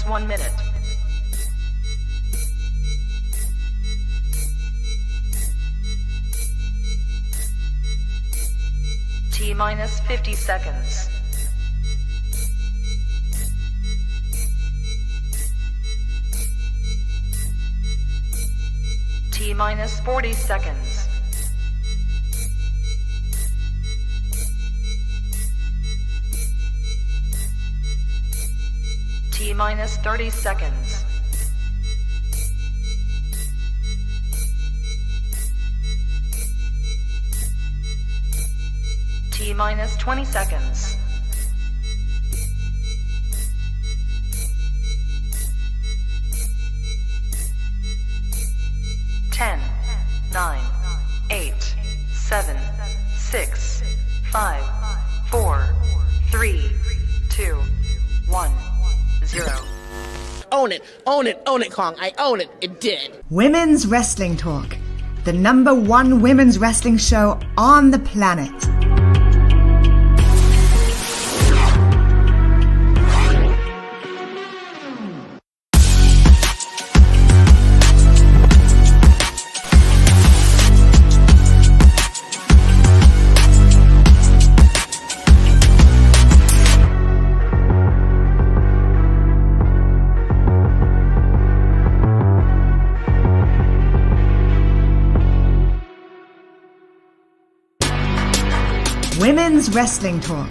minus 1 minute. T minus 50 seconds. T minus 40 seconds. T minus 30 seconds. T minus 20 seconds. Ten, 9, 8, 7, 6, 5, 4, 3, 2, 1, 0. Own it, own it, own it, Kong. I own it. It did. Women's Wrestling Talk, the #1 women's wrestling show on the planet. Women's Wrestling Talk,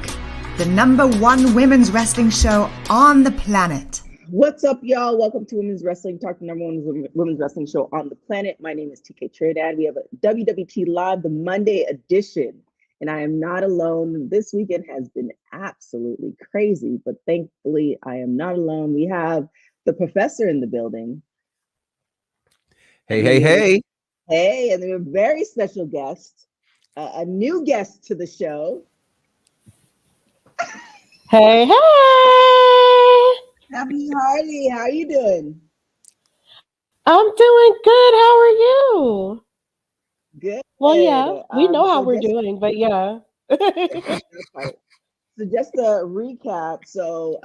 the #1 women's wrestling show on the planet. What's up, y'all? Welcome to Women's Wrestling Talk, the #1 women's wrestling show on the planet. My name is TK Trinidad. We have a WWT Live, the Monday edition, and I am not alone. This weekend has been absolutely crazy, but thankfully I am not alone. We have the professor in the building. Hey, hey, hey. Hey, and we have a very special guest. A new guest to the show. Hey, hey! Happy Hardy, how are you doing? I'm doing good. How are you? Good. Well, yeah, we know how so we're doing, but yeah. So just to recap, so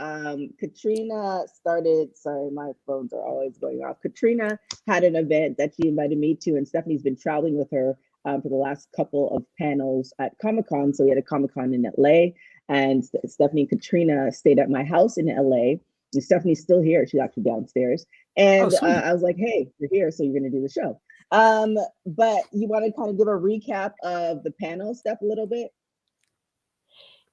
Katrina started, sorry, my phones are always going off. Katrina had an event that she invited me to, and Stephanie's been traveling with her for the last couple of panels at Comic-Con. So we had a Comic-Con in LA, and Stephanie and Katrina stayed at my house in LA. And Stephanie's still here. She's actually downstairs. And I was like, hey, you're here, so you're going to do the show. But you want to kind of give a recap of the panel, Steph, a little bit?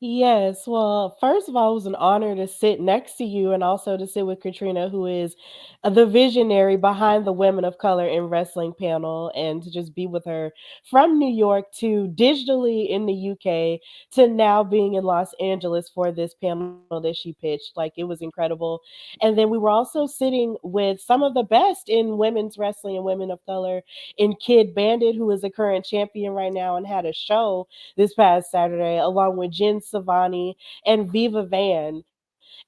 Yes, well, first of all, it was an honor to sit next to you and also to sit with Katrina, who is the visionary behind the Women of Color in Wrestling panel, and to just be with her from New York to digitally in the UK to now being in Los Angeles for this panel that she pitched. Like, it was incredible. And then we were also sitting with some of the best in women's wrestling and women of color in Kid Bandit, who is the current champion right now and had a show this past Saturday, along with Jen Savani and Viva Van.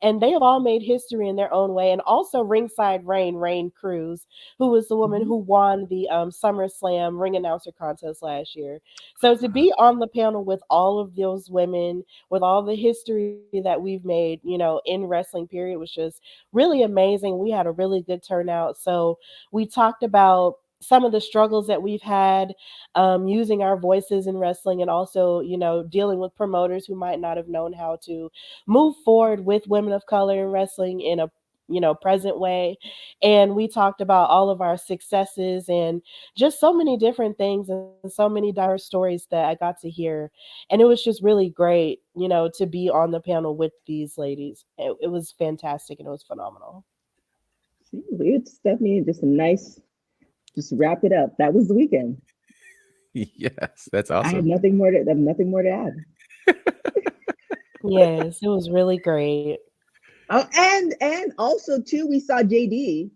And they have all made history in their own way. And also Ringside Rain Cruz, who was the woman who won the SummerSlam ring announcer contest last year. So to be on the panel with all of those women, with all the history that we've made, you know, in wrestling period, was just really amazing. We had a really good turnout. So we talked about some of the struggles that we've had using our voices in wrestling, and also, you know, dealing with promoters who might not have known how to move forward with women of color in wrestling in a, you know, present way. And we talked about all of our successes and just so many different things and so many diverse stories that I got to hear. And it was just really great, you know, to be on the panel with these ladies. It was fantastic and it was phenomenal. It's Stephanie, just a nice, just wrap it up. That was the weekend. Yes, that's awesome. I have nothing more to add. Yes, it was really great. Oh, and also too, we saw JD.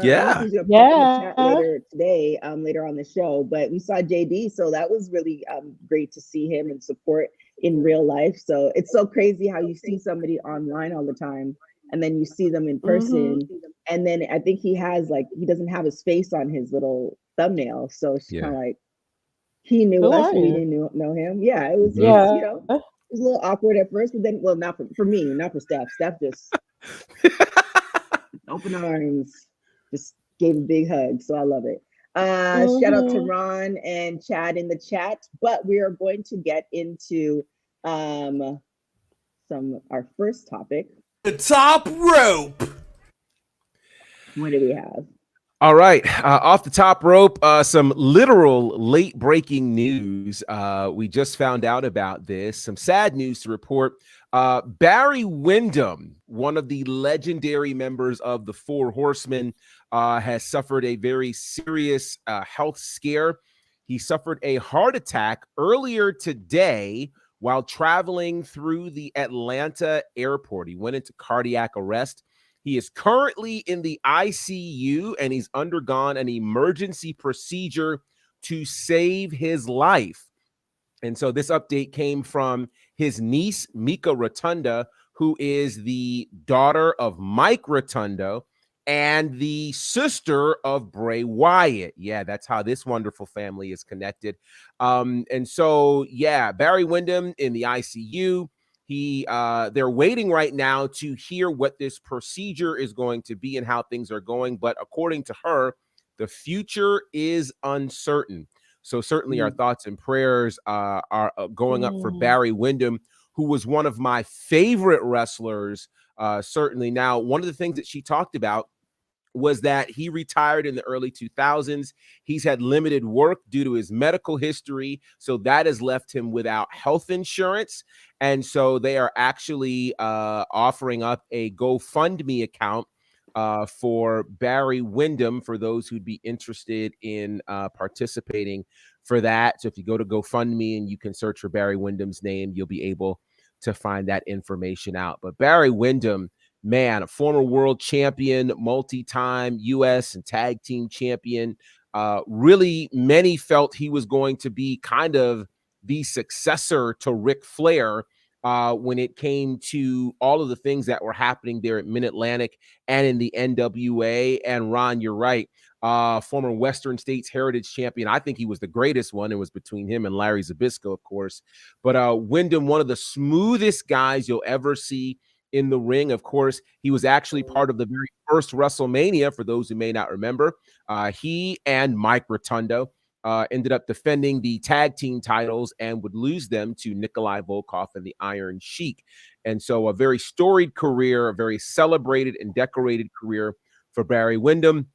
Yeah. He's gonna pop in the chat later today, later on the show. But we saw JD, so that was really great to see him and support in real life. So it's so crazy how you see somebody online all the time, and then you see them in person. And then I think he doesn't have his face on his little thumbnail, so it's kind of like he knew us, and we didn't know him. Yeah, it was. You know, it was a little awkward at first, but then, well, not for me, not for Steph. Steph just open arms, just gave a big hug. So I love it. Shout out to Ron and Chad in the chat. But we are going to get into our first topic. The top rope. What do we have? All right, off the top rope, some literal late breaking news. We just found out about this. Some sad news to report. Barry Windham, one of the legendary members of the Four Horsemen, has suffered a very serious health scare. He suffered a heart attack earlier today while traveling through the Atlanta airport. He went into cardiac arrest. He is currently in the ICU, and he's undergone an emergency procedure to save his life. And so this update came from his niece, Mika Rotunda, who is the daughter of Mike Rotunda and the sister of Bray Wyatt. Yeah, that's how this wonderful family is connected. And so, yeah, Barry Windham in the ICU. They're waiting right now to hear what this procedure is going to be and how things are going. But according to her, the future is uncertain. So certainly our thoughts and prayers are going up for Barry Windham, who was one of my favorite wrestlers. Certainly. Now, one of the things that she talked about was that he retired in the early 2000s. He's had limited work due to his medical history, so that has left him without health insurance. And so they are actually offering up a GoFundMe account for Barry Windham for those who'd be interested in participating for that. So if you go to GoFundMe and you can search for Barry Windham's name, you'll be able to find that information out. But Barry Windham, man, a former world champion, multi-time U.S. and tag team champion. Really, many felt he was going to be kind of the successor to Ric Flair when it came to all of the things that were happening there at Mid-Atlantic and in the NWA. And Ron, you're right. Former Western States Heritage champion. I think he was the greatest one. It was between him and Larry Zbyszko, of course. But Windham, one of the smoothest guys you'll ever see in the ring. Of course, he was actually part of the very first WrestleMania, for those who may not remember. He and Mike Rotunda ended up defending the tag team titles and would lose them to Nikolai Volkov and the Iron Sheik. And so a very storied career, a very celebrated and decorated career for Barry Windham.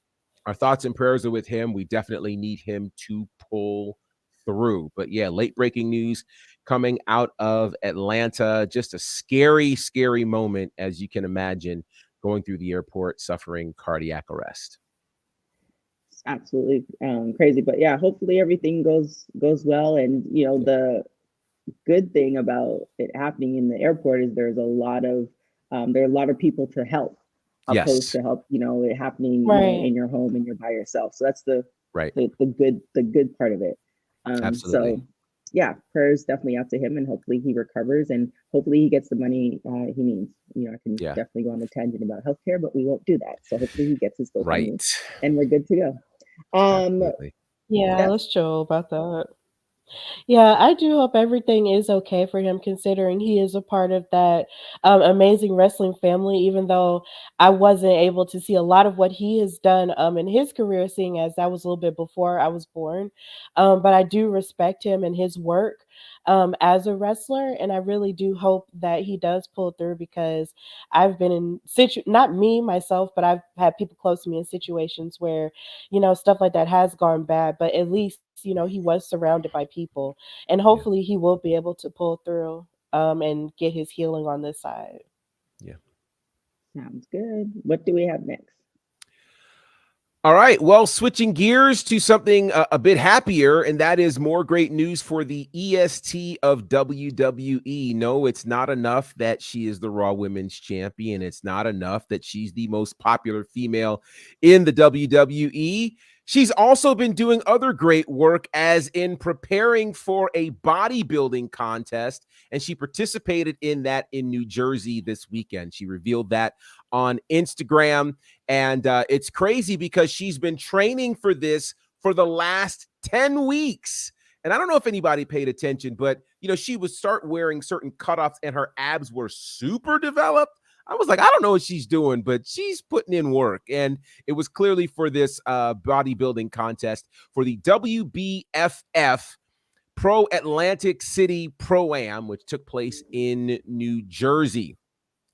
Our thoughts and prayers are with him. We definitely need him to pull through. But yeah, late breaking news coming out of Atlanta. Just a scary, scary moment, as you can imagine, going through the airport, suffering cardiac arrest. It's absolutely crazy. But yeah, hopefully everything goes well. And you know, the good thing about it happening in the airport is there are a lot of people to help. Opposed to help, you know, it happening in your home and you're by yourself. So that's the good part of it. Absolutely. So yeah, prayers definitely out to him, and hopefully he recovers and hopefully he gets the money he needs. You know, I can definitely go on a tangent about healthcare, but we won't do that. So hopefully he gets his GoFundMe and we're good to go. Yeah, let's chill about that. Yeah, I do hope everything is okay for him, considering he is a part of that amazing wrestling family, even though I wasn't able to see a lot of what he has done in his career, seeing as that was a little bit before I was born. But I do respect him and his work as a wrestler, and I really do hope that he does pull through, because I've been in not me myself, but I've had people close to me in situations where, you know, stuff like that has gone bad, but at least, you know, he was surrounded by people, and hopefully he will be able to pull through and get his healing on this side. Yeah. Sounds good. What do we have next? All right. Well, switching gears to something a bit happier, and that is more great news for the EST of WWE. No, it's not enough that she is the Raw Women's Champion. It's not enough that she's the most popular female in the WWE. She's also been doing other great work, as in preparing for a bodybuilding contest, and she participated in that in New Jersey this weekend. She revealed that on Instagram, and it's crazy because she's been training for this for the last 10 weeks. And I don't know if anybody paid attention, but, you know, she would start wearing certain cutoffs and her abs were super developed. I was like, I don't know what she's doing, but she's putting in work. And it was clearly for this bodybuilding contest for the WBFF Pro Atlantic City Pro-Am, which took place in New Jersey.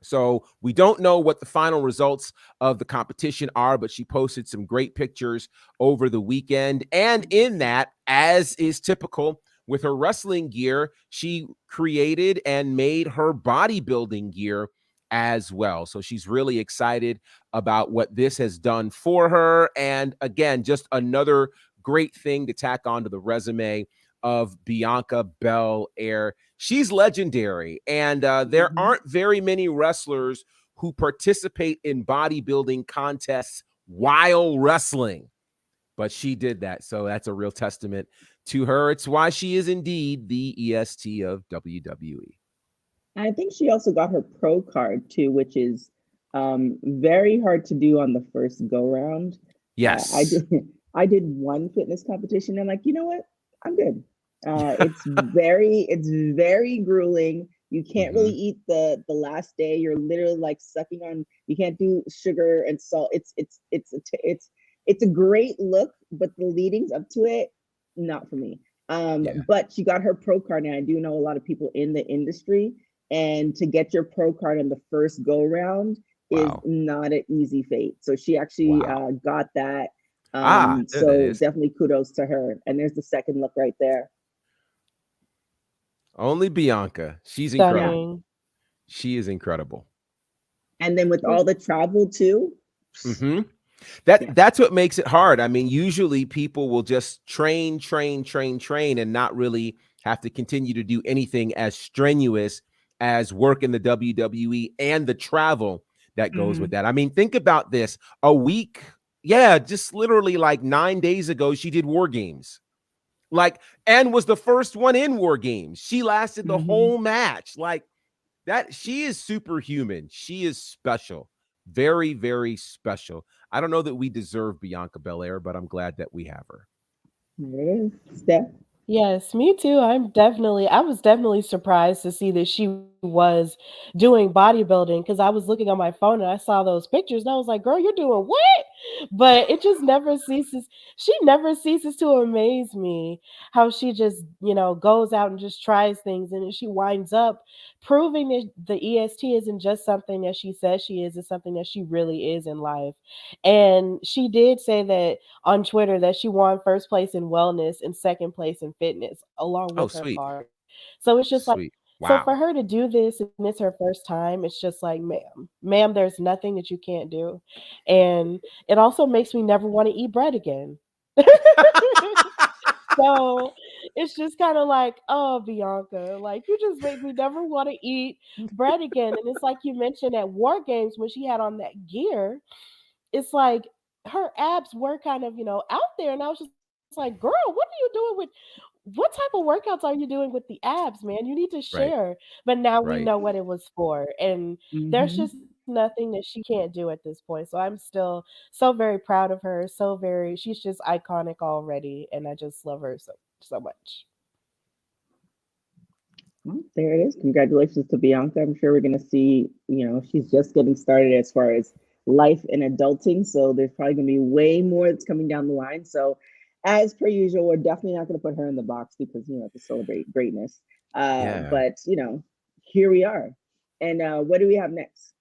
So we don't know what the final results of the competition are, but she posted some great pictures over the weekend. And in that, as is typical with her wrestling gear, she created and made her bodybuilding gear as well. So she's really excited about what this has done for her. And again, just another great thing to tack onto the resume of Bianca Belair. She's legendary, and there aren't very many wrestlers who participate in bodybuilding contests while wrestling, but she did that. So that's a real testament to her. It's why she is indeed the EST of WWE. I think she also got her pro card too, which is very hard to do on the first go round. Yes. I did one fitness competition and like, you know what? I'm good. It's very grueling. You can't really eat the last day. You're literally like sucking on. You can't do sugar and salt. It's a great look, but the leadings up to it, not for me. But she got her pro card, and I do know a lot of people in the industry. And to get your pro card in the first go round is not an easy feat. So she actually got that. So definitely kudos to her. And there's the second look right there. Only Bianca. She's Stunning. incredible. She is incredible. And then with all the travel too. That's what makes it hard. I mean, usually people will just train, and not really have to continue to do anything as strenuous as work in the WWE and the travel that goes with that. I mean, think about this. A week, just literally like 9 days ago, she did War Games. And was the first one in War Games. She lasted the whole match. Like that, she is superhuman. She is special. Very, very special. I don't know that we deserve Bianca Belair, but I'm glad that we have her. There it is. Steph. Yes, me too. I was definitely surprised to see that she was doing bodybuilding because I was looking on my phone and I saw those pictures and I was like, girl, you're doing what? But it just never ceases. She never ceases to amaze me how she just, goes out and just tries things and she winds up proving that the EST isn't just something that she says she is, it's something that she really is in life. And she did say that on Twitter that she won first place in wellness and second place in fitness along with her card. So it's just like, so for her to do this and it's her first time, it's just like, ma'am, there's nothing that you can't do. And it also makes me never want to eat bread again. So it's just kind of like, oh, Bianca, like you just made me never want to eat bread again. And it's like you mentioned at War Games when she had on that gear, it's like her abs were kind of, out there. And I was just like, girl, what are you doing what type of workouts are you doing with the abs, man? You need to share. But now we know what it was for. And there's just nothing that she can't do at this point. So I'm still so very proud of her. She's just iconic already. And I just love her so much. Well, there it is. Congratulations to Bianca. I'm sure we're going to see, she's just getting started as far as life and adulting. So there's probably going to be way more that's coming down the line. So as per usual, we're definitely not going to put her in the box because, to celebrate greatness. But, here we are. And what do we have next?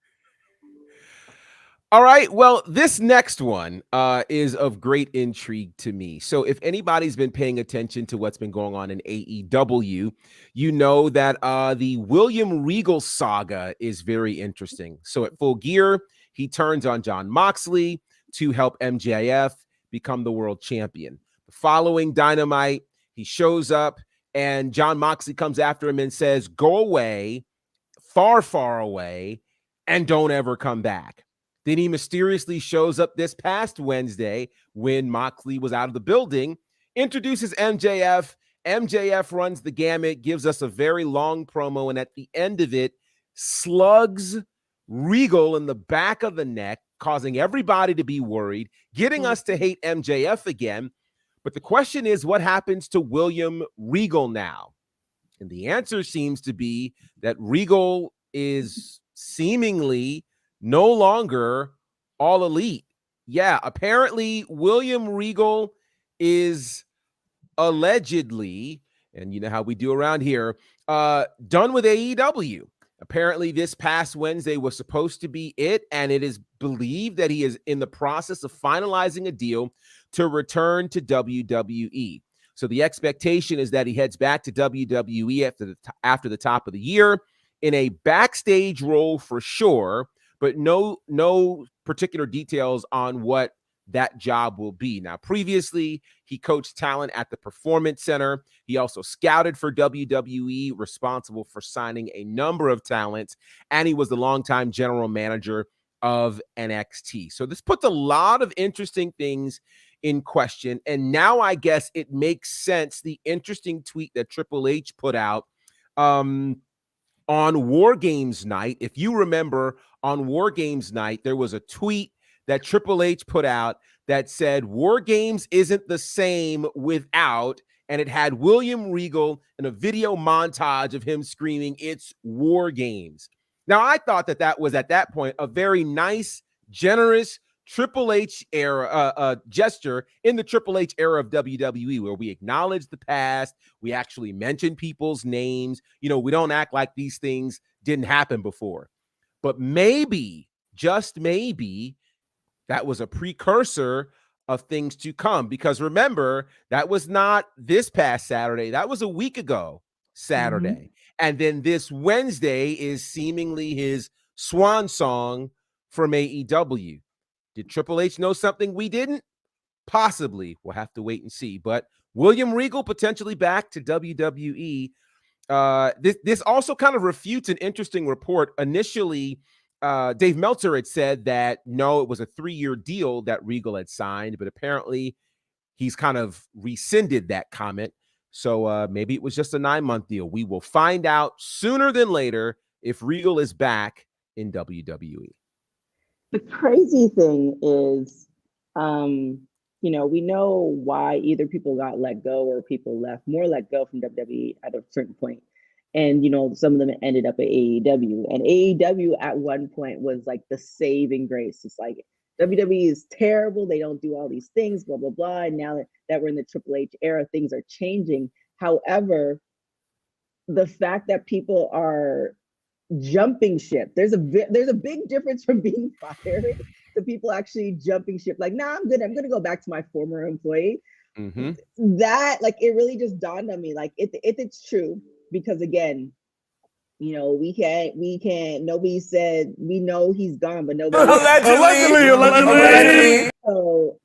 All right. Well, this next one is of great intrigue to me. So if anybody's been paying attention to what's been going on in AEW, you know that the William Regal saga is very interesting. So at Full Gear, he turns on Jon Moxley to help MJF become the world champion. The following Dynamite, he shows up and Jon Moxley comes after him and says, go away, far, far away, and don't ever come back. Then he mysteriously shows up this past Wednesday when Moxley was out of the building, introduces MJF. MJF runs the gamut, gives us a very long promo, and at the end of it, slugs Regal in the back of the neck, causing everybody to be worried, getting us to hate MJF again. But the question is, what happens to William Regal now? And the answer seems to be that Regal is seemingly no longer all elite. Yeah, apparently William Regal is allegedly, and you know how we do around here, done with AEW. Apparently, this past Wednesday was supposed to be it, and it is believed that he is in the process of finalizing a deal to return to WWE. So the expectation is that he heads back to WWE after the top of the year in a backstage role for sure, but no particular details on what that job will be. Now, previously, he coached talent at the Performance Center. He also scouted for WWE, responsible for signing a number of talents, and he was the longtime general manager of NXT. So this puts a lot of interesting things in question, and now I guess it makes sense, the interesting tweet that Triple H put out on War Games night. If you remember, on War Games night, there was a tweet that Triple H put out that said War Games isn't the same without, and it had William Regal in a video montage of him screaming, "It's War Games." Now, I thought that was at that point a very nice, generous Triple H era gesture in the Triple H era of WWE, where we acknowledge the past, we actually mention people's names. You know, we don't act like these things didn't happen before. But maybe, just maybe, that was a precursor of things to come. Because remember, that was not this past Saturday. That was a week ago Saturday. Mm-hmm. And then this Wednesday is seemingly his swan song from AEW. Did Triple H know something we didn't? Possibly. We'll have to wait and see. But William Regal potentially back to WWE. This also kind of refutes an interesting report. Initially, Dave Meltzer had said that no, it was a 3-year deal that Regal had signed, but apparently he's kind of rescinded that comment. So maybe it was just a 9-month deal. We will find out sooner than later if Regal is back in WWE. The crazy thing is, you know, we know why either people got let go or people left, more let go from WWE at a certain point. And, you know, some of them ended up at AEW. And AEW at one point was like the saving grace. It's like WWE is terrible. They don't do all these things, blah, blah, blah. And now that we're in the Triple H era, things are changing. However, the fact that people are jumping ship, there's a big difference from being fired to people actually jumping ship. Like, nah, I'm good. I'm going to go back to my former employee. Mm-hmm. That, like, it really just dawned on me. Like, if it's true, because again, you know, we can't, nobody said, we know he's gone, but nobody. Allegedly. So,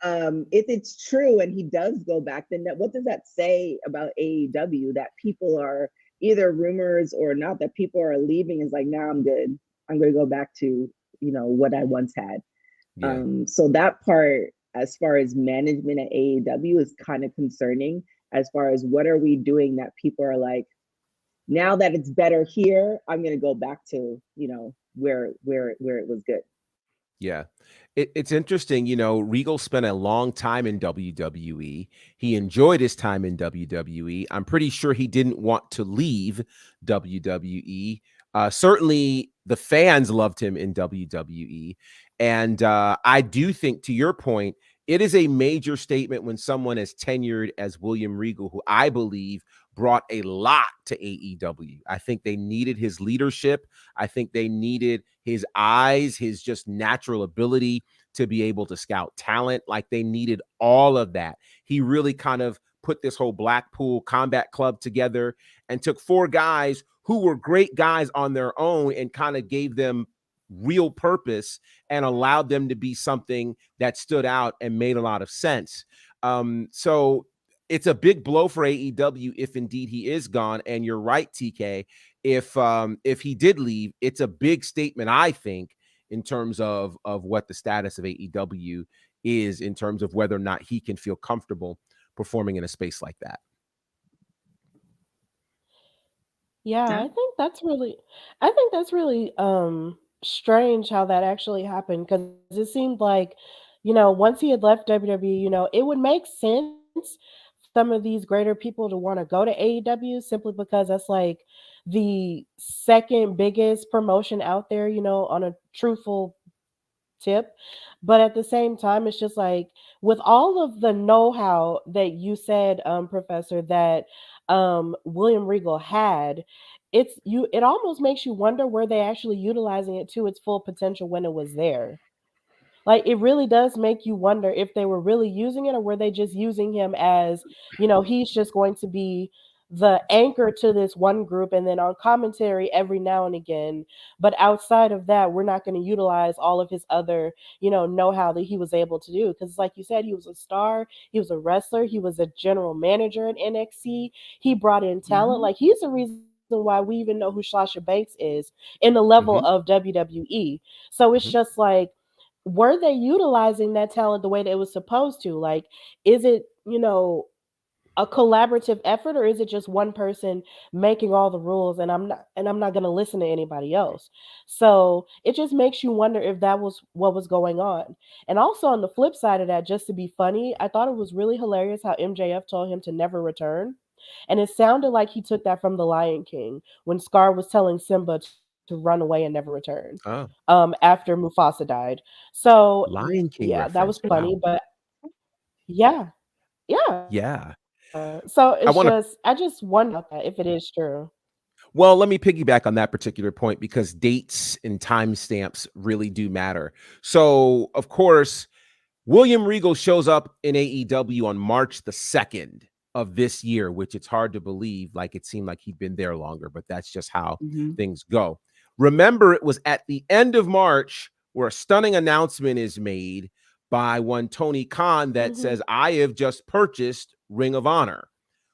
if it's true and he does go back, then what does that say about AEW? That people are either rumors or not, that people are leaving is like, nah, I'm good. I'm going to go back to, you know, what I once had. Yeah. So that part, as far as management at AEW, is kind of concerning, as far as what are we doing that people are like, now that it's better here, I'm going to go back to, you know, where it was good. Yeah. It's interesting. You know, Regal spent a long time in WWE. He enjoyed his time in WWE. I'm pretty sure he didn't want to leave WWE. Certainly the fans loved him in WWE. And I do think, to your point, it is a major statement when someone as tenured as William Regal, who I believe brought a lot to AEW. I think they needed his leadership. I think they needed his eyes, his just natural ability to be able to scout talent. Like, they needed all of that. He really kind of put this whole Blackpool Combat Club together and took 4 guys who were great guys on their own and kind of gave them real purpose and allowed them to be something that stood out and made a lot of sense. So it's a big blow for AEW if indeed he is gone. And you're right, TK. If he did leave, it's a big statement, I think, in terms of what the status of AEW is, in terms of whether or not he can feel comfortable performing in a space like that. Yeah, I think that's really strange how that actually happened, because it seemed like, you know, once he had left WWE, you know, it would make sense some of these greater people to want to go to AEW, simply because that's like the second biggest promotion out there, on a truthful tip. But at the same time, it's just like with all of the know-how that you said, Professor, that William Regal had, it almost makes you wonder, were they actually utilizing it to its full potential when it was there? Like, it really does make you wonder if they were really using it, or were they just using him as, he's just going to be the anchor to this one group, and then on commentary every now and again. But outside of that, we're not going to utilize all of his other, know-how that he was able to do. Because like you said, he was a star, he was a wrestler, he was a general manager at NXT. He brought in talent. Like, he's the reason why we even know who Sasha Banks is in the level Mhm. of WWE. So it's Mhm. just like, were they utilizing that talent the way that it was supposed to? Like, is it, a collaborative effort, or is it just one person making all the rules, and I'm not going to listen to anybody else? So it just makes you wonder if that was what was going on. And also, on the flip side of that, just to be funny, I thought it was really hilarious how MJF told him to never return. And it sounded like he took that from The Lion King, when Scar was telling Simba to run away and never return, Oh, after Mufasa died. So Lion King yeah, that was reference. funny. Wow. But yeah, yeah. Yeah. So I it's want to just, I just wonder about that, if it is true. Well, let me piggyback on that particular point because dates and timestamps really do matter. So, of course, William Regal shows up in AEW on March the 2nd of this year, which it's hard to believe. Like, it seemed like he'd been there longer, but that's just how Mm-hmm. things go. Remember, it was at the end of March where a stunning announcement is made by one Tony Khan that Hmm. says, I have just purchased Ring of Honor.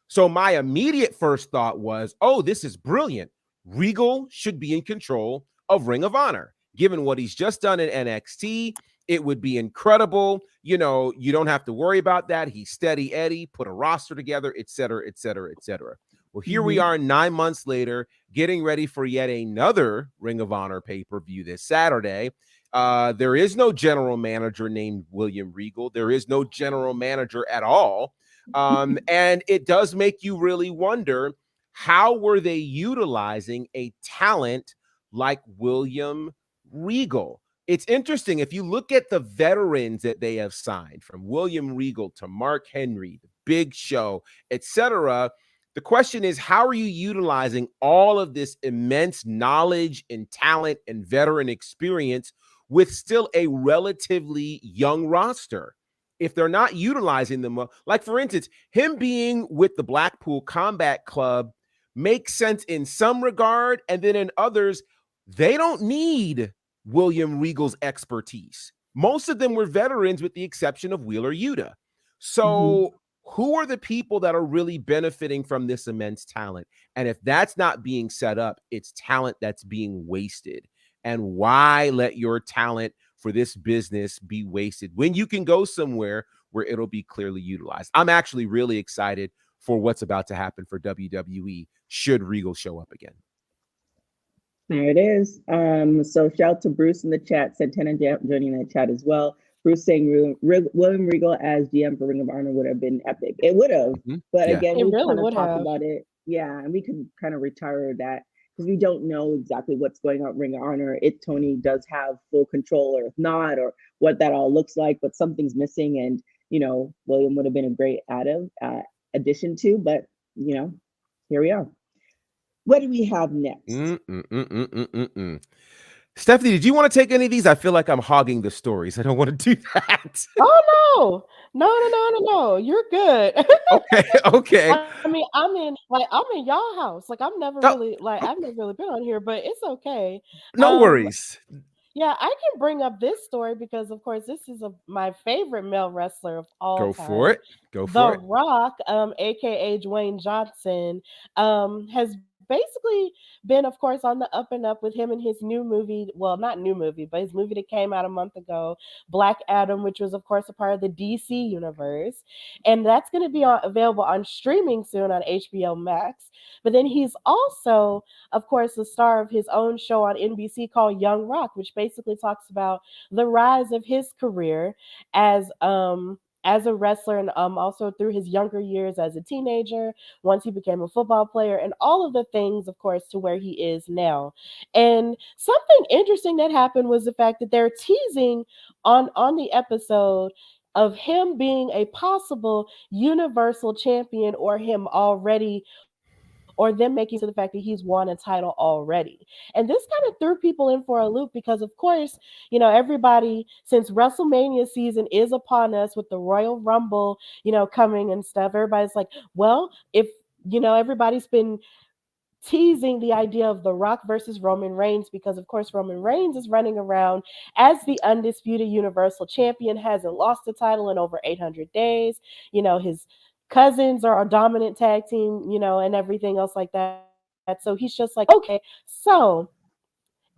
So my immediate first thought was, oh, this is brilliant. Regal should be in control of Ring of Honor. Given what he's just done in NXT, it would be incredible. You don't have to worry about that. He's steady Eddie, put a roster together, et cetera, et cetera, et cetera. Well, here we Mm-hmm. are 9 months later, getting ready for yet another Ring of Honor pay-per-view this Saturday. There is no general manager named William Regal. There is no general manager at all. And it does make you really wonder, how were they utilizing a talent like William Regal? It's interesting. If you look at the veterans that they have signed, from William Regal to Mark Henry, the Big Show, etc., the question is, how are you utilizing all of this immense knowledge and talent and veteran experience with still a relatively young roster? If they're not utilizing them well, like for instance, him being with the Blackpool Combat Club makes sense in some regard, and then in others, they don't need William Regal's expertise. Most of them were veterans with the exception of Wheeler Yuta. Mm-hmm. So who are the people that are really benefiting from this immense talent? And if that's not being set up, it's talent that's being wasted. And why let your talent for this business be wasted when you can go somewhere where it'll be clearly utilized? I'm actually really excited for what's about to happen for WWE should Regal show up again. There it is. So shout out to Bruce in the chat. Santana joining the chat as well. Bruce saying William Regal as GM for Ring of Honor would have been epic. It would have, Mhm. but Yeah. again, It we've really kind of would talked have. about it. Yeah, and we can kind of retire that because we don't know exactly what's going on at Ring of Honor. If Tony does have full control, or if not, or what that all looks like. But something's missing, and William would have been a great addition to. But here we are. What do we have next? Stephanie, did you want to take any of these? I feel like I'm hogging the stories. I don't want to do that. Oh no. You're good. Okay. I mean, I'm in y'all house. Like, Oh, I've never really been on here, but it's okay. no Um, worries. yeah, I can bring up this story because, of course, this is my favorite male wrestler of all Go for time. it. Go The for it. Rock, aka Dwayne Johnson, has basically been, of course, on the up and up with him and his new movie. Well, not new movie, but his movie that came out a month ago, Black Adam, which was, of course, a part of the DC universe, and that's going to be available on streaming soon on HBO Max. But then he's also, of course, the star of his own show on NBC called Young Rock, which basically talks about the rise of his career as as a wrestler, and also through his younger years as a teenager, once he became a football player, and all of the things, of course, to where he is now. And something interesting that happened was the fact that they're teasing on the episode of him being a possible universal champion, or him already, or them making to the fact that he's won a title already. And this kind of threw people in for a loop because, of course, everybody, since WrestleMania season is upon us with the Royal Rumble, coming and stuff, everybody's like, well, if, everybody's been teasing the idea of The Rock versus Roman Reigns because, of course, Roman Reigns is running around as the undisputed Universal Champion, hasn't lost the title in over 800 days. His cousins are a dominant tag team, and everything else like that. So he's just like, okay, so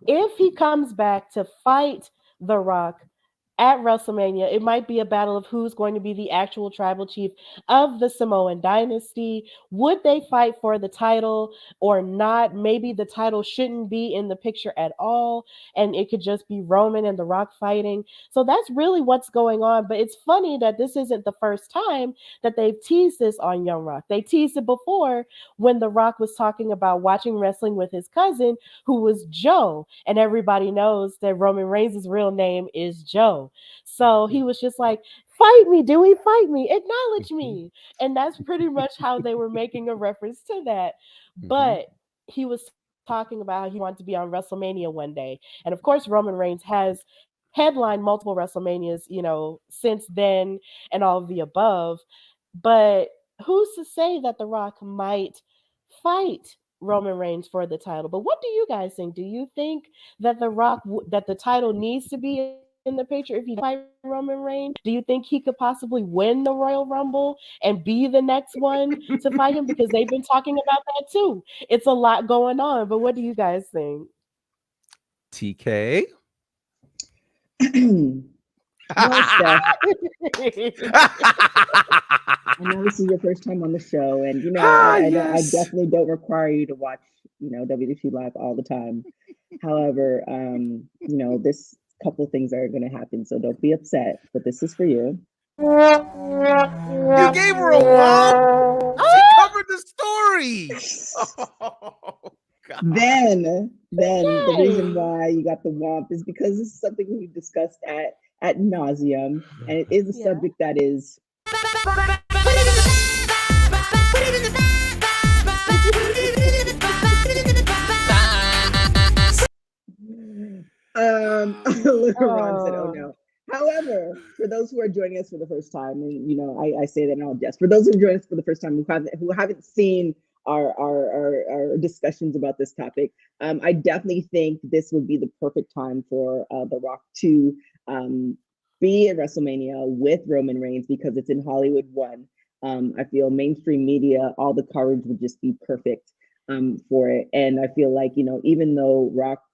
if he comes back to fight The Rock at WrestleMania, it might be a battle of who's going to be the actual tribal chief of the Samoan dynasty. Would they fight for the title or not? Maybe the title shouldn't be in the picture at all, and it could just be Roman and The Rock fighting. So that's really what's going on. But it's funny that this isn't the first time that they've teased this on Young Rock. They teased it before when The Rock was talking about watching wrestling with his cousin, who was Joe. And everybody knows that Roman Reigns' real name is Joe. So he was just like, fight me, Dewey, fight me, acknowledge me. And that's pretty much how they were making a reference to that. But he was talking about how he wanted to be on WrestleMania one day. And of course, Roman Reigns has headlined multiple WrestleManias, since then, and all of the above. But who's to say that The Rock might fight Roman Reigns for the title? But what do you guys think? Do you think that that the title needs to be in the picture if he does fight Roman Reigns? Do you think he could possibly win the Royal Rumble and be the next one to fight him? Because they've been talking about that too. It's a lot going on. But what do you guys think? TK. Well, Steph, I know this is your first time on the show, and I definitely don't require you to watch WWT live all the time. However, this couple things are going to happen, so don't be upset. But this is for you. You gave her a womp. She covered the story. Oh, God. Then the reason why you got the womp is because this is something we've discussed at nauseum, and it is a subject that is Ron said, "Oh no." However, for those who are joining us for the first time, and I say that in all jest, for those who are joining us for the first time who haven't seen our discussions about this topic, I definitely think this would be the perfect time for The Rock to be at WrestleMania with Roman Reigns because it's in Hollywood. I feel mainstream media, all the coverage would just be perfect for it. And I feel like, even though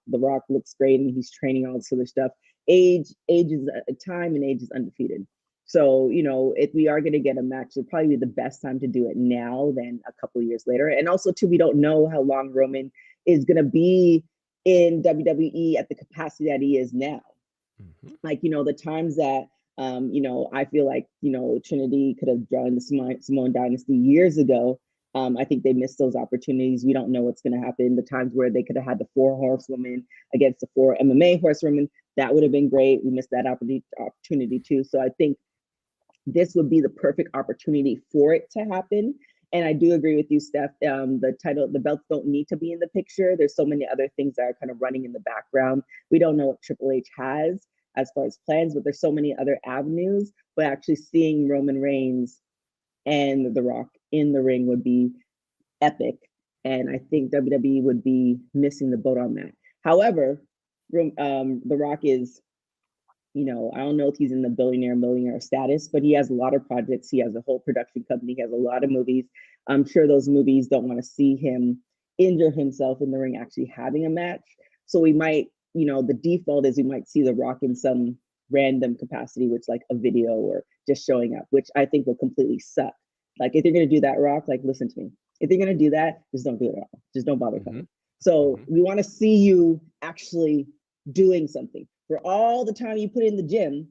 The Rock looks great and he's training all this other stuff, age is a time, and age is undefeated. So, if we are going to get a match, it'll probably be the best time to do it now than a couple of years later. And also, too, we don't know how long Roman is going to be in WWE at the capacity that he is now. Like, the times that, I feel like, Trinity could have joined the Samoan dynasty years ago. I think they missed those opportunities. We don't know what's going to happen. The times where they could have had the 4 horsewomen against the 4 MMA horsewomen, that would have been great. We missed that opportunity too. So I think this would be the perfect opportunity for it to happen. And I do agree with you, Steph. The belts don't need to be in the picture. There's so many other things that are kind of running in the background. We don't know what Triple H has as far as plans, but there's so many other avenues. But actually seeing Roman Reigns and The Rock in the ring would be epic. And I think WWE would be missing the boat on that. However, The Rock is, I don't know if he's in the millionaire status, but he has a lot of projects. He has a whole production company. He has a lot of movies. I'm sure those movies don't want to see him injure himself in the ring actually having a match. So we might, the default is we might see The Rock in some random capacity, which like a video or just showing up, which I think will completely suck. Like, if you're going to do that, Rock, like, listen to me. If you're going to do that, just don't do it at all. Just don't bother coming. So we want to see you actually doing something. For all the time you put in the gym,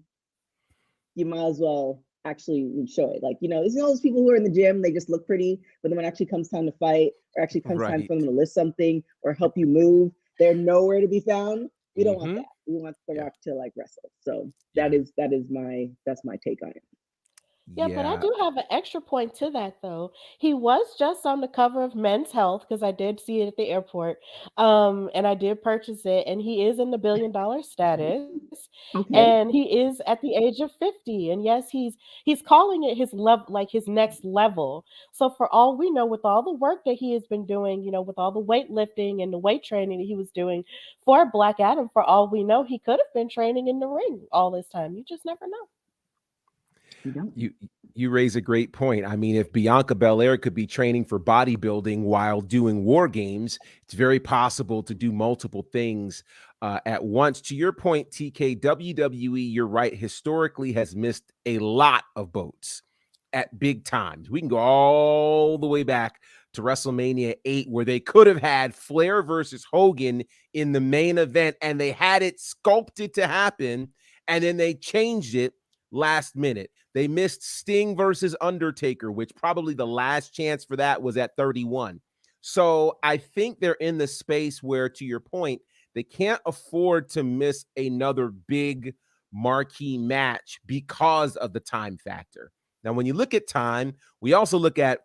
you might as well actually show it. Like, there's those people who are in the gym, they just look pretty, but then when it actually comes time to fight, or actually comes time Right. for them to lift something or help you move, they're nowhere to be found. We don't want Mhm. that. We want The Yeah. Rock to like wrestle. So Yeah. that's my take on it. Yeah, but I Yeah. do have an extra point to that though. He was just on the cover of Men's Health because I did see it at the airport. And I did purchase it, and he is in the billion-dollar status. Okay. And he is at the age of 50. And yes, he's calling it his level, like his next level. So for all we know, with all the work that he has been doing, with all the weightlifting and the weight training that he was doing for Black Adam, for all we know, he could have been training in the ring all this time. You just never know. You don't. You raise a great point. I mean, if Bianca Belair could be training for bodybuilding while doing war games, it's very possible to do multiple things at once. To your point, TK, WWE, you're right, historically has missed a lot of boats at big times. We can go all the way back to WrestleMania 8, where they could have had Flair versus Hogan in the main event, and they had it sculpted to happen, and then they changed it last minute. They missed Sting versus Undertaker, which probably the last chance for that was at 31. So I think they're in the space where, to your point, they can't afford to miss another big marquee match because of the time factor. Now, when you look at time, we also look at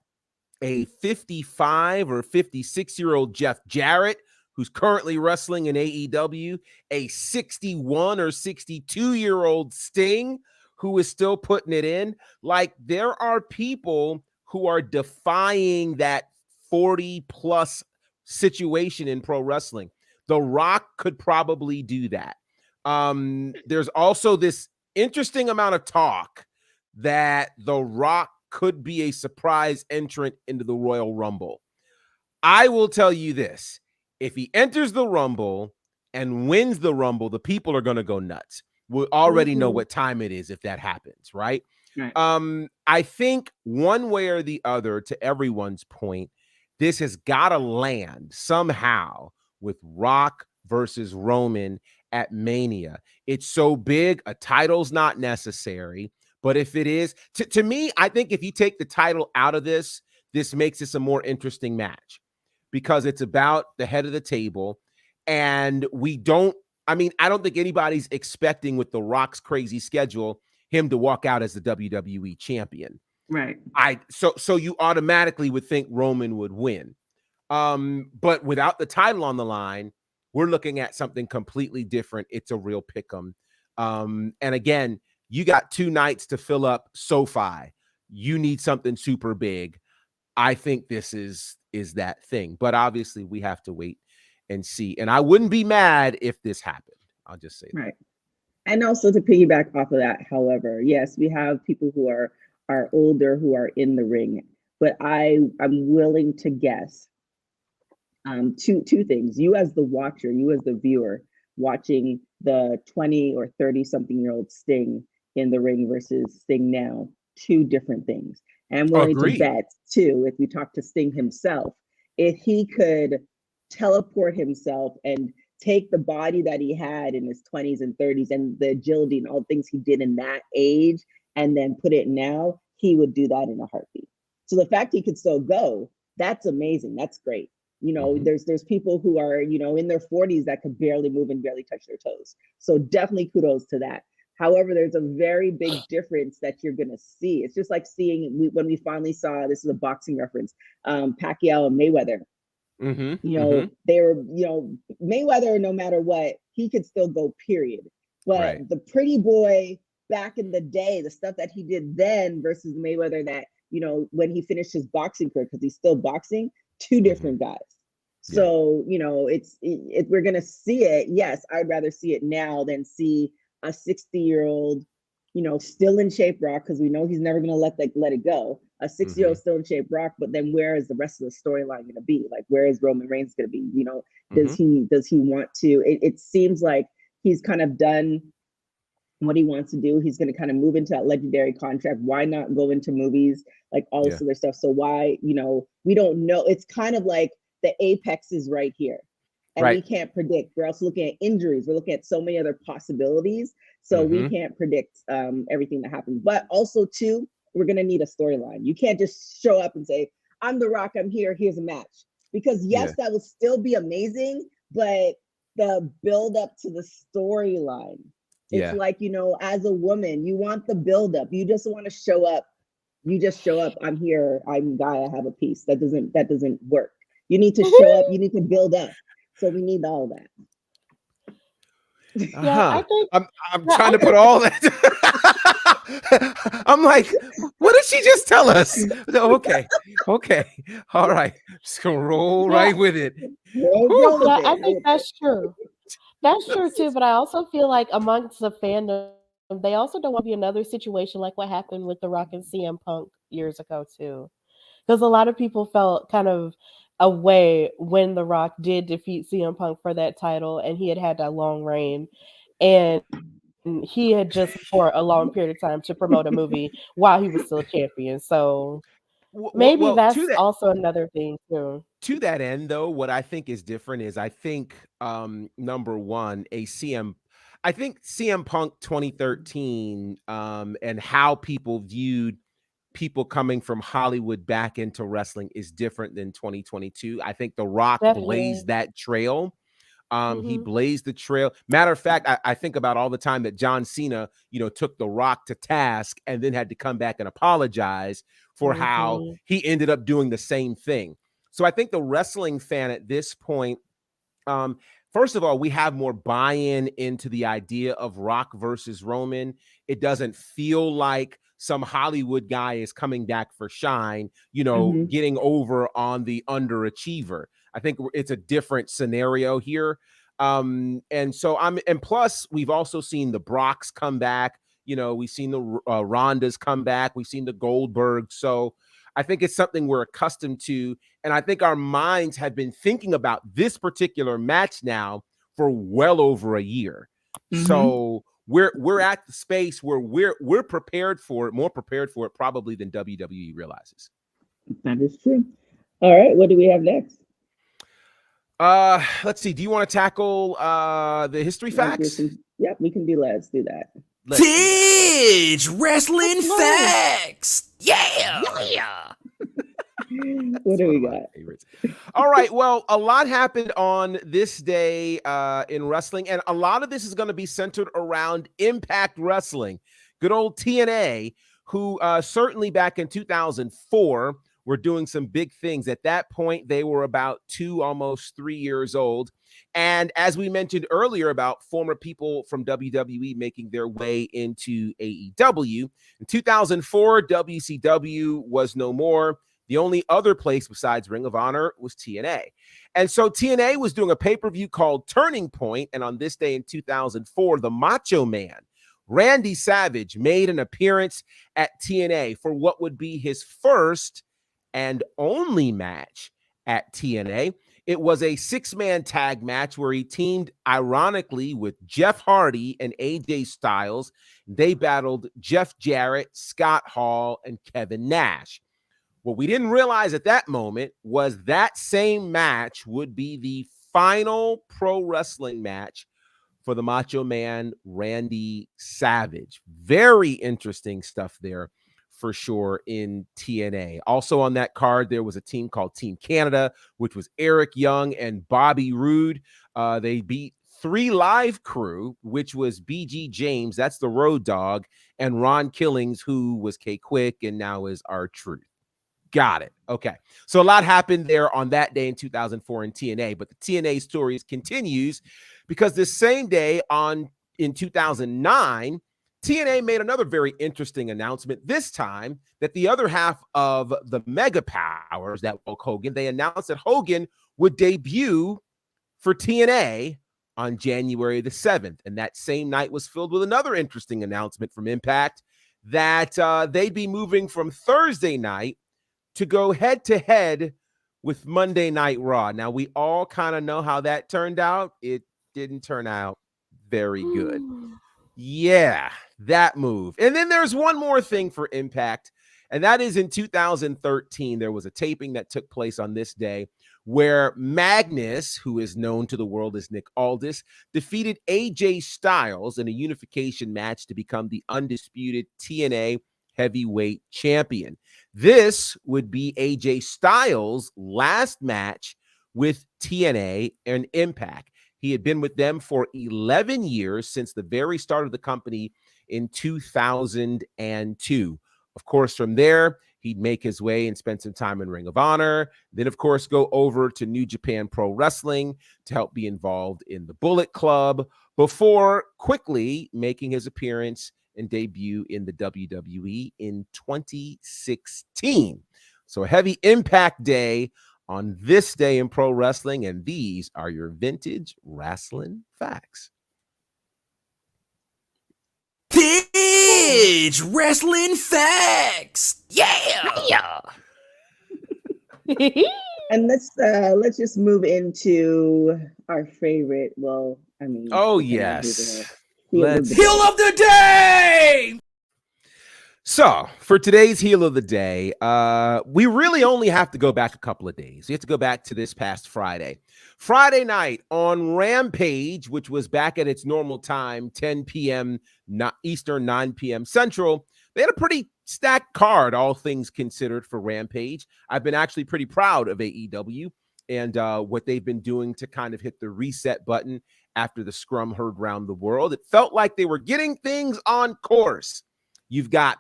a 55 or 56-year-old Jeff Jarrett, who's currently wrestling in AEW, a 61 or 62-year-old Sting, who is still putting it in. Like, there are people who are defying that 40-plus situation in pro wrestling. The Rock could probably do that. There's also this interesting amount of talk that The Rock could be a surprise entrant into the Royal Rumble. I will tell you this. If he enters the Rumble and wins the Rumble, the people are going to go nuts. We already know what time it is if that happens, right? Right. I think one way or the other, to everyone's point, this has got to land somehow with Rock versus Roman at Mania. It's so big, a title's not necessary. But if it is, to me, I think if you take the title out of this, this makes this a more interesting match because it's about the head of the table. And I don't think anybody's expecting, with The Rock's crazy schedule, him to walk out as the WWE champion. Right. So you automatically would think Roman would win. But without the title on the line, we're looking at something completely different. It's a real pick'em. And again, you got 2 nights to fill up SoFi. You need something super big. I think this is that thing. But obviously, we have to wait and see. And I wouldn't be mad if this happened. I'll just say that. Right. And also to piggyback off of that, however, yes, we have people who are older who are in the ring, but I'm willing to guess two things. You as the watcher, you as the viewer, watching the 20 or 30 something year old Sting in the ring versus Sting now, 2 different things. And I'm willing to bet too, if you talk to Sting himself, if he could teleport himself and take the body that he had in his 20s and 30s and the agility and all the things he did in that age and then put it now, he would do that in a heartbeat. So the fact he could still go, that's amazing. That's great. There's people who are, in their 40s that could barely move and barely touch their toes. So definitely kudos to that. However, there's a very big difference that you're going to see. It's just like seeing when we finally saw, this is a boxing reference, Pacquiao and Mayweather. They were, Mayweather, no matter what, he could still go, period. But the pretty boy back in the day, the stuff that he did then versus Mayweather that, when he finished his boxing career, because he's still boxing, 2 different guys. So, we're going to see it. Yes, I'd rather see it now than see a 60-year-old, still in shape Rock, because we know he's never going to let it go. A 60-year-old still in shape Rock, but then where is the rest of the storyline going to be? Like, where is Roman Reigns going to be? Does he want to? It seems like he's kind of done what he wants to do. He's going to kind of move into that legendary contract. Why not go into movies, like all this other stuff? So why, we don't know. It's kind of like the apex is right here. And we can't predict. We're also looking at injuries. We're looking at so many other possibilities So we can't predict everything that happens. But also, too, we're going to need a storyline. You can't just show up and say, I'm The Rock, I'm here, here's a match. Because yes, that will still be amazing, but the build up to the storyline, it's like, you know, as a woman, you want the build up. You just want to show up. You just show up. I'm here. I'm Guy. I have a piece. That doesn't work. You need to show up. You need to build up. So we need all that. Yeah, I think I'm trying to put all that. I'm like, what did she just tell us? Okay, all right, just gonna roll right with it. I think that's true. That's true too, but I also feel like amongst the fandom, they also don't want to be another situation like what happened with The Rock and CM Punk years ago too, because a lot of people felt kind of away when The Rock did defeat CM Punk for that title, and he had that long reign, and he had just for a long period of time to promote a movie while he was still champion. So maybe that's also another thing too. To that end, though, what I think is different is I think number one, I think CM Punk 2013 and how people viewed people coming from Hollywood back into wrestling is different than 2022. I think The Rock blazed that trail. He blazed the trail. Matter of fact, I think about all the time that John Cena, you know, took The Rock to task and then had to come back and apologize for how he ended up doing the same thing. So I think the wrestling fan at this point, first of all, we have more buy-in into the idea of Rock versus Roman. It doesn't feel like some Hollywood guy is coming back for shine, you know, getting over on the underachiever. I think it's a different scenario here. And plus we've also seen the Brocks come back. You know, we've seen the Rondas come back. We've seen the Goldberg. So I think it's something we're accustomed to. And I think our minds have been thinking about this particular match now for well over a year. So we're at the space where we're prepared for it, more prepared for it probably than WWE realizes. That is true. All right, what do we have next? Let's see. Do you want to tackle the history facts? Yep, we can do. Let's do that. Teach wrestling facts. Yeah. What do we got? All right. Well, a lot happened on this day in wrestling, and a lot of this is going to be centered around Impact Wrestling. Good old TNA, who certainly back in 2004 were doing some big things. At that point, they were about 2, almost 3 years old. And as we mentioned earlier about former people from WWE making their way into AEW, in 2004, WCW was no more. The only other place besides Ring of Honor was TNA. And so TNA was doing a pay-per-view called Turning Point. And on this day in 2004, the Macho Man, Randy Savage, made an appearance at TNA for what would be his first and only match at TNA. It was a 6-man tag match where he teamed, ironically, with Jeff Hardy and AJ Styles. They battled Jeff Jarrett, Scott Hall, and Kevin Nash. What we didn't realize at that moment was that same match would be the final pro wrestling match for the Macho Man, Randy Savage. Very interesting stuff there for sure in TNA. Also on that card, there was a team called Team Canada, which was Eric Young and Bobby Roode. They beat 3 Live Crew, which was BG James, that's the Road Dogg, and Ron Killings, who was K-Quick and now is R-Truth. Got it. Okay. So a lot happened there on that day in 2004 in TNA, but the TNA stories continues because this same day in 2009, TNA made another very interesting announcement, this time that the other half of the Mega Powers, that Hulk Hogan, they announced that Hogan would debut for TNA on January the 7th. And that same night was filled with another interesting announcement from Impact that they'd be moving from Thursday night to go head-to-head with Monday Night Raw. Now, we all kind of know how that turned out. It didn't turn out very good. Yeah, that move. And then there's one more thing for Impact, and that is in 2013, there was a taping that took place on this day where Magnus, who is known to the world as Nick Aldis, defeated AJ Styles in a unification match to become the undisputed TNA heavyweight champion. This would be AJ Styles' last match with TNA and Impact. He had been with them for 11 years since the very start of the company in 2002. Of course, from there, he'd make his way and spend some time in Ring of Honor. Then, of course, go over to New Japan Pro Wrestling to help be involved in the Bullet Club before quickly making his appearance and debut in the WWE in 2016. So a heavy Impact day on this day in pro wrestling, and these are your vintage wrestling facts. Vintage wrestling facts. Yeah. And let's just move into our favorite. Well, I mean, oh we cannot do yes, the let's Heel of the day. So for today's Heel of the Day, we really only have to go back a couple of days. We have to go back to this past Friday. Friday night on Rampage, which was back at its normal time, 10 p.m. Eastern, 9 p.m. Central. They had a pretty stacked card, all things considered, for Rampage. I've been actually pretty proud of AEW and what they've been doing to kind of hit the reset button after the scrum heard round the world. It felt like they were getting things on course. You've got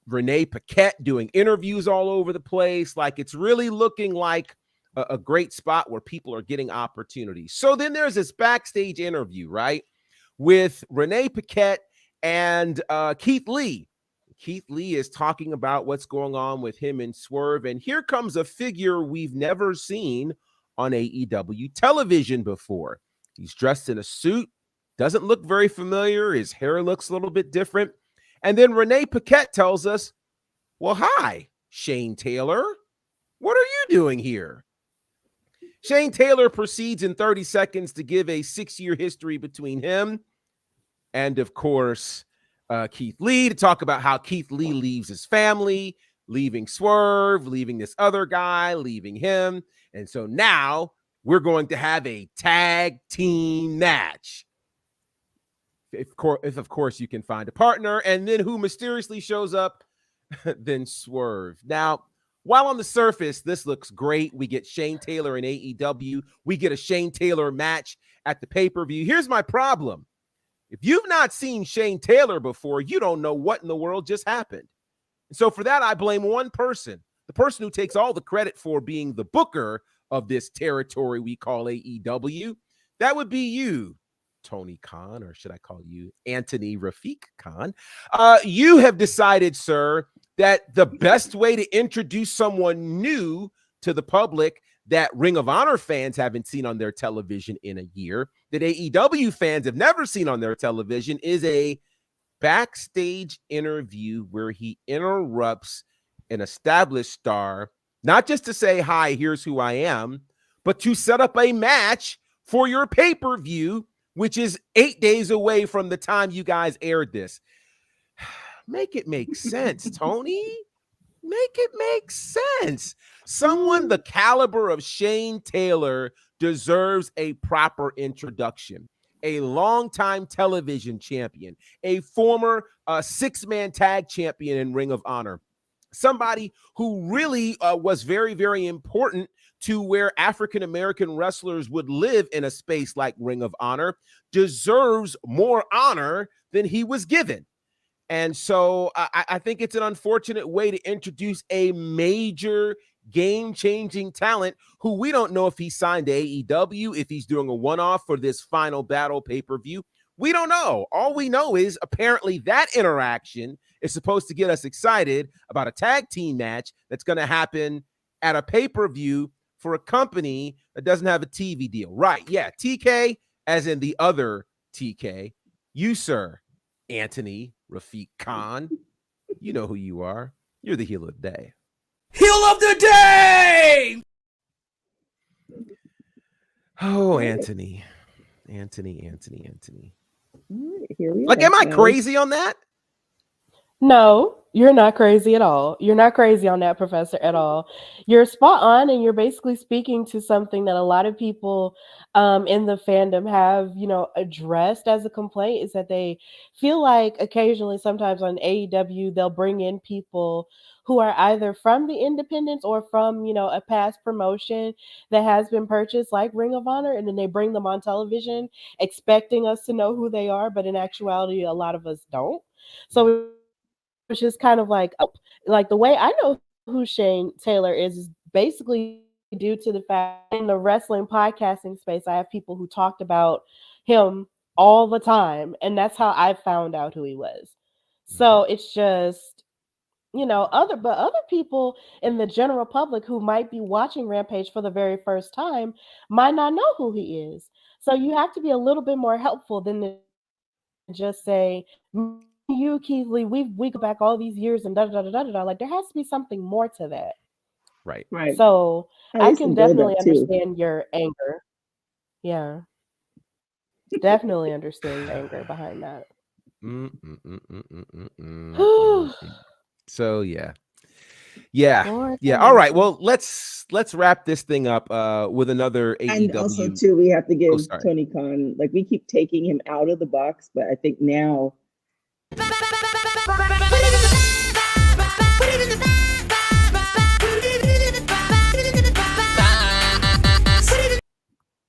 Renee Paquette doing interviews all over the place. Like, it's really looking like a great spot where people are getting opportunities. So then there's this backstage interview, right, with Renee Paquette and Keith Lee. Keith Lee is talking about what's going on with him and Swerve. And here comes a figure we've never seen on AEW television before. He's dressed in a suit, doesn't look very familiar. His hair looks a little bit different. And then Renee Paquette tells us, well, hi, Shane Taylor. What are you doing here? Shane Taylor proceeds in 30 seconds to give a 6-year history between him and, of course, Keith Lee, to talk about how Keith Lee leaves his family, leaving Swerve, leaving this other guy, leaving him. And so now we're going to have a tag team match. If of course you can find a partner, and then who mysteriously shows up? Then Swerve. Now, while on the surface, this looks great. We get Shane Taylor in AEW. We get a Shane Taylor match at the pay-per-view. Here's my problem. If you've not seen Shane Taylor before, you don't know what in the world just happened. And so for that, I blame one person, the person who takes all the credit for being the booker of this territory we call AEW. That would be you, Tony Khan, or should I call you Anthony Rafiq Khan? You have decided, sir, that the best way to introduce someone new to the public that Ring of Honor fans haven't seen on their television in a year, that AEW fans have never seen on their television, is a backstage interview where he interrupts an established star, not just to say, hi, here's who I am, but to set up a match for your pay-per-view, which is 8 days away from the time you guys aired this. Make it make sense, Tony. Make it make sense. Someone the caliber of Shane Taylor deserves a proper introduction. A longtime television champion, a former six-man tag champion in Ring of Honor, somebody who really was very, very important to where African-American wrestlers would live in a space like Ring of Honor, deserves more honor than he was given. And so I think it's an unfortunate way to introduce a major game-changing talent who we don't know if he signed to AEW, if he's doing a one-off for this Final Battle pay-per-view. We don't know. All we know is apparently that interaction is supposed to get us excited about a tag team match that's going to happen at a pay-per-view for a company that doesn't have a TV deal. Right, yeah, TK, as in the other TK. You, sir, Anthony Rafiq Khan, you know who you are. You're the heel of the day. Heel of the day! Oh, Anthony. All right, here we Like, are. am I crazy on that? No, You're not crazy at all. You're not crazy on that, Professor, at all. You're spot on, and you're basically speaking to something that a lot of people in the fandom have, addressed as a complaint is that they feel like occasionally, sometimes on AEW, they'll bring in people who are either from the independents or from, a past promotion that has been purchased, like Ring of Honor, and then they bring them on television, expecting us to know who they are, but in actuality, a lot of us don't. So which is kind of like the way I know who Shane Taylor is basically due to the fact in the wrestling podcasting space, I have people who talked about him all the time, and that's how I found out who he was. So it's just other people in the general public who might be watching Rampage for the very first time might not know who he is. So you have to be a little bit more helpful than to just say, you, Keith Lee, we go back all these years and da da da da da da. Like there has to be something more to that. Right. Right. So At I least can some build definitely up too. understand your anger. Yeah. Definitely understand your anger behind that. So yeah. Lord All right. have Well, let's wrap this thing up with another And also AEW. too, we have to Oh, give sorry. Tony Khan, like we keep taking him out of the box, but I think now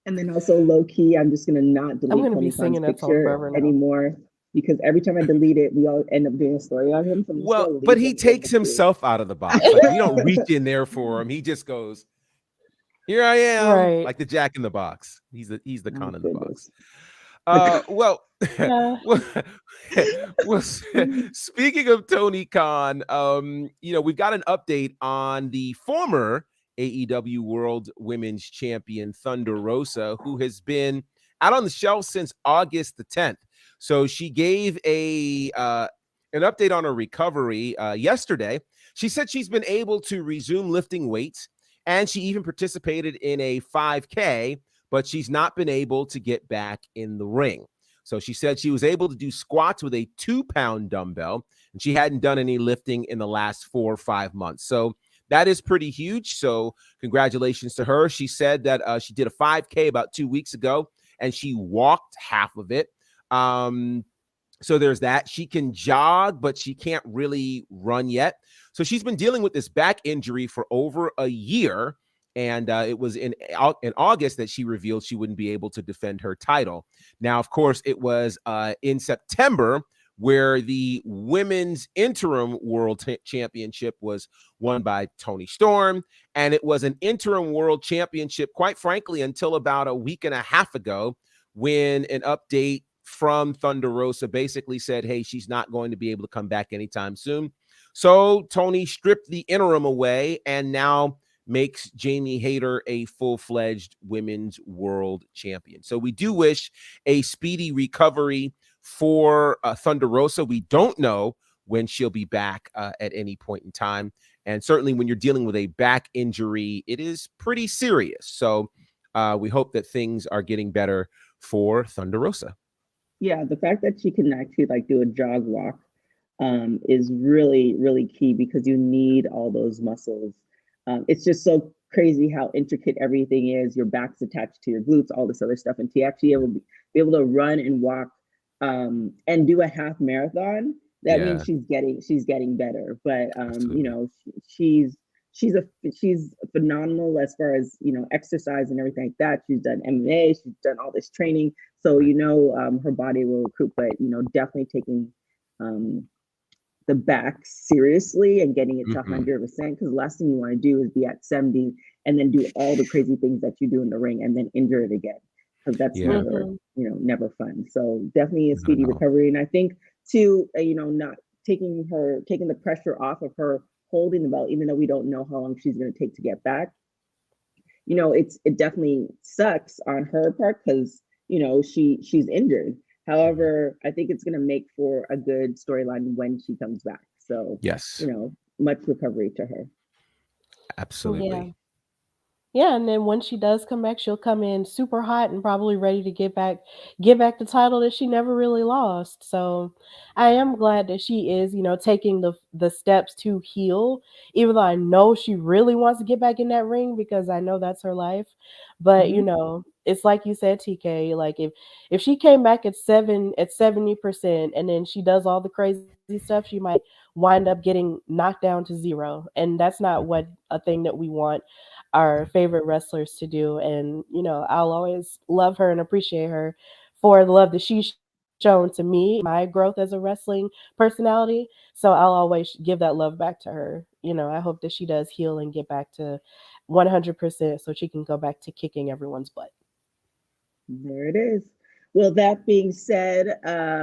and then also low key, I'm just gonna not I'm delete gonna be Tony Khan's singing that song picture forever now. anymore because every time I delete it, we all end up doing a story on him. So I'm just Well, gonna but leave he him takes in the queue. himself out of the box. Like we don't reach in there for him. He just goes, "Here I am," Right. like the Jack in the Box. He's the Oh, Con in the box. goodness. Well, Yeah. well, speaking of Tony Khan, we've got an update on the former AEW World Women's Champion Thunder Rosa, who has been out on the shelf since August the 10th. So she gave an update on her recovery yesterday. She said she's been able to resume lifting weights, and she even participated in a 5K, but she's not been able to get back in the ring. So she said she was able to do squats with a 2-pound dumbbell, and she hadn't done any lifting in the last 4 or 5 months. So that is pretty huge. So congratulations to her. She said that she did a 5K about 2 weeks ago, and she walked half of it. So there's that. She can jog, but she can't really run yet. So she's been dealing with this back injury for over a year. And it was in August that she revealed she wouldn't be able to defend her title. Now, of course, it was in September where the women's interim world championship was won by Toni Storm. And it was an interim world championship, quite frankly, until about a week and a half ago, when an update from Thunder Rosa basically said, hey, she's not going to be able to come back anytime soon. So Tony stripped the interim away and now makes Jamie Hayter a full-fledged women's world champion. So we do wish a speedy recovery for Thunder Rosa. We don't know when she'll be back at any point in time. And certainly when you're dealing with a back injury, it is pretty serious. So we hope that things are getting better for Thunder Rosa. Yeah, the fact that she can actually like do a jog walk is really, really key because you need all those muscles. It's just so crazy how intricate everything is. Your back's attached to your glutes, all this other stuff, and to actually be able to run and walk and do a half marathon, that means she's getting better. But she's phenomenal as far as exercise and everything like that. She's done MMA, she's done all this training, so her body will recruit. But definitely taking the back seriously and getting it to 100%, because the last thing you want to do is be at 70 and then do all the crazy things that you do in the ring and then injure it again, because that's never fun. So definitely a speedy recovery. And I think too, not taking the pressure off of her holding the belt, even though we don't know how long she's going to take to get back. It definitely sucks on her part because she's injured. However, I think it's going to make for a good storyline when she comes back. So yes, much recovery to her. Absolutely. Yeah. Yeah, and then when she does come back, she'll come in super hot and probably ready to get back the title that she never really lost. So I am glad that she is, taking the steps to heal, even though I know she really wants to get back in that ring because I know that's her life. But Mhm. it's like you said, TK, like if she came back at 70% and then she does all the crazy stuff, she might wind up getting knocked down to zero. And that's not what a thing that we want our favorite wrestlers to do. And, I'll always love her and appreciate her for the love that she's shown to me, my growth as a wrestling personality. So I'll always give that love back to her. I hope that she does heal and get back to 100% so she can go back to kicking everyone's butt. There it is. Well, that being said,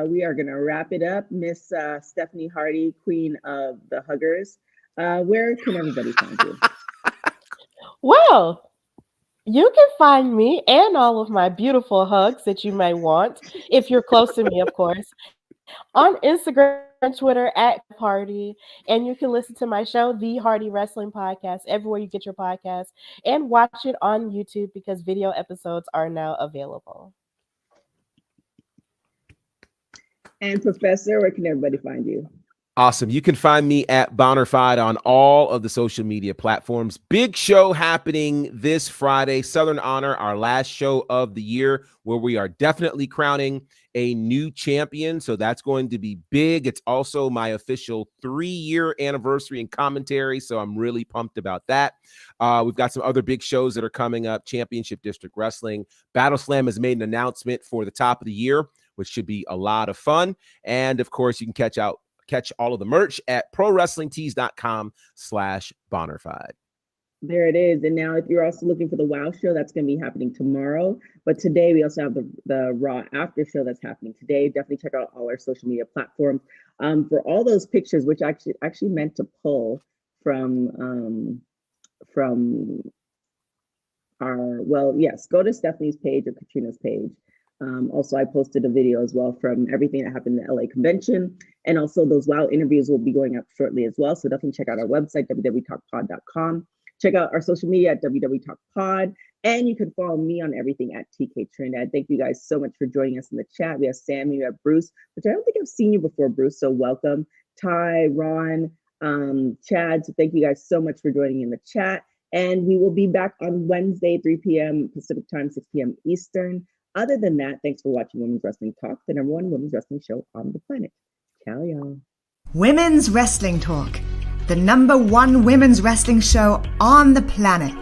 we are going to wrap it up. Miss Stephanie Hardy, Queen of the Huggers. Where can everybody find you? Well, you can find me and all of my beautiful hugs that you may want, if you're close to me, of course, on Instagram and Twitter at Hardy. And you can listen to my show, The Hardy Wrestling Podcast, everywhere you get your podcasts, and watch it on YouTube because video episodes are now available. And Professor, where can everybody find you? Awesome. You can find me at Bonnerfied on all of the social media platforms. Big show happening this Friday, Southern Honor, our last show of the year, where we are definitely crowning a new champion. So that's going to be big. It's also my official 3-year anniversary in commentary. So I'm really pumped about that. We've got some other big shows that are coming up. Championship District Wrestling. Battle Slam has made an announcement for the top of the year, which should be a lot of fun. And of course, you can catch all of the merch at prowrestlingtees.com/Bonnerfied. There it is. And now if you're also looking for the WoW show, that's going to be happening tomorrow. But today we also have the Raw After show that's happening today. Definitely check out all our social media platforms for all those pictures, which I actually meant to pull from our, well, yes, go to Stephanie's page or Katrina's page. Also, I posted a video as well from everything that happened in the LA convention. And also those WoW interviews will be going up shortly as well. So definitely check out our website, www.talkpod.com. Check out our social media at www.talkpod. And you can follow me on everything at TK Trinidad. Thank you guys so much for joining us in the chat. We have Sammy, we have Bruce, which I don't think I've seen you before, Bruce. So welcome. Ty, Ron, Chad. So thank you guys so much for joining in the chat. And we will be back on Wednesday, 3 p.m. Pacific time, 6 p.m. Eastern. Other than that, thanks for watching Women's Wrestling Talk, the #1 women's wrestling show on the planet. Ciao, y'all. Women's Wrestling Talk, the #1 women's wrestling show on the planet.